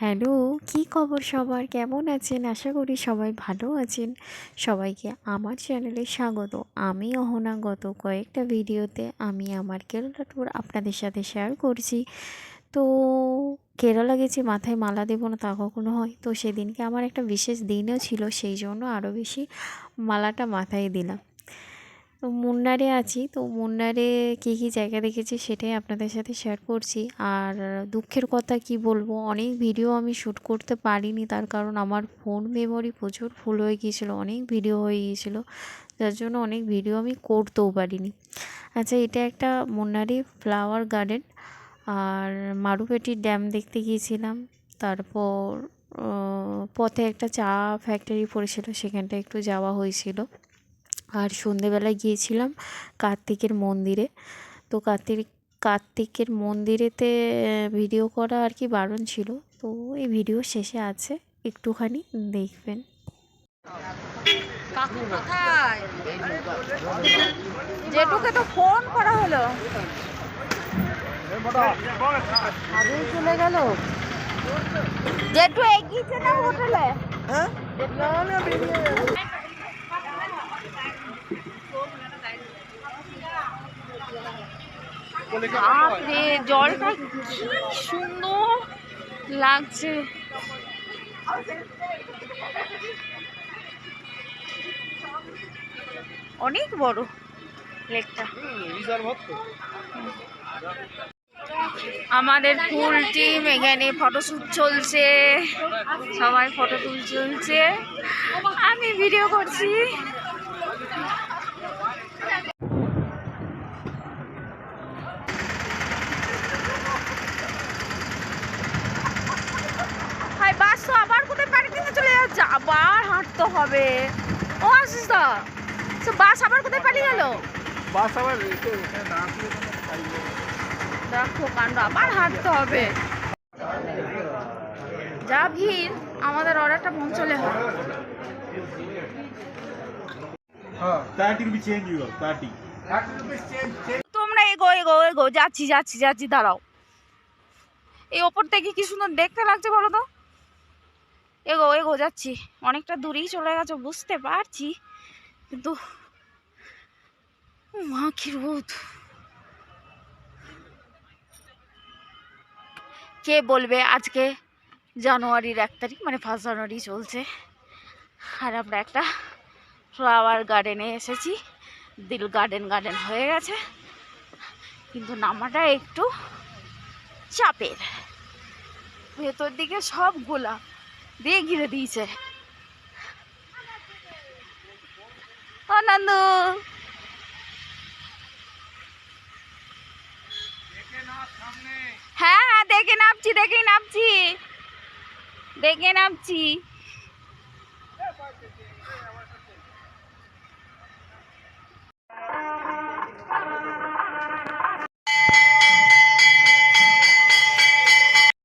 Hello, কি খবর সবার? কেমন আছেন? আশা করি সবাই ভালো আছেন। সবাইকে আমার চ্যানেলে স্বাগত। আমি অহনা। গত কয়েকটা ভিডিওতে আমি আমার কেরালা ট্যুর আপনাদের সাথে শেয়ার করছি। তো কেরালা গেছি, মাথায় মালা দেবো না তা কখনো হয়? তো সেদিনকে আমার একটা বিশেষ দিনও ছিল, সেই জন্য আরও বেশি মালাটা মাথায় দিলাম। তো মুন্নারে আছি, তো মুন্নারে কী কী জায়গা দেখেছি সেটাই আপনাদের সাথে শেয়ার করছি। আর দুঃখের কথা কি বলবো, অনেক ভিডিও আমি শ্যুট করতে পারিনি, তার কারণ আমার ফোন মেমোরি প্রচুর ফুল হয়ে গিয়েছিলো, অনেক ভিডিও হয়ে গিয়েছিলো, যার জন্য অনেক ভিডিও আমি করতেও পারিনি। আচ্ছা, এটা একটা মুন্নারি ফ্লাওয়ার গার্ডেন। আর মারুপেটি ড্যাম দেখতে গিয়েছিলাম। তারপর পথে একটা চা ফ্যাক্টরি পড়েছিল, সেখানটা একটু যাওয়া হয়েছিল। আর সন্ধেবেলায় গিয়েছিলাম কার্তিকের মন্দিরে। তো কার্তিকের মন্দিরেতে ভিডিও করা আর কি বারণ ছিল, তো এই ভিডিও শেষে আছে, একটুখানি দেখবেন। কাকু কোথায়? জেঠুকে তো ফোন করা হলো, আগেই চলে গেল। জেঠু এগিয়েছে না হোটেলে? হ্যাঁ, বাপরে, জলটা কি সুন্দর লাগছে। অনেক বড় লেকটা। আমাদের ফুল টিম এখানে ফটোশুট চলছে, সবাই ফটো চলছে, আমি ভিডিও করছি। হাই, বাস তো আবার কোথায় পার্কিং এ চলে যাচ্ছে, আবার হাঁটতে হবে। ও আসিস দা, বাস আবার কোথায় পালিয়ে গেল? বাস আবার দেখো কাণ্ড, আবার হাঁটতে হবে। যা ভিড়, আমাদের অর্ডারটা পৌঁছলে হয়। তোমরা এগো এগো এগো, যাচ্ছি যাচ্ছি যাচ্ছি, দাঁড়াও। এই ওপর থেকে কি সুন্দর দেখতে লাগছে বলো তো। এগো এগো, যাচ্ছি। অনেকটা দূরেই চলে গেছো বুঝতে পারছি, কিন্তু মা কি রোদ। কে বলবে আজকে জানুয়ারির 1 তারিখ, মানে 1 জানুয়ারি চলছে, আর আমরা একটা ফ্লাওয়ার গার্ডেনে এসেছি। দিল গার্ডেন গার্ডেন হয়ে গেছে, কিন্তু নামাটা একটু চাপের। ভেতর দিকে সব গোলাপ দিয়ে ঘিরে দিয়েছে। ও নন্দু, হ্যাঁ হ্যাঁ, দেখে নামছি দেখে নামছি দেখে নামছি।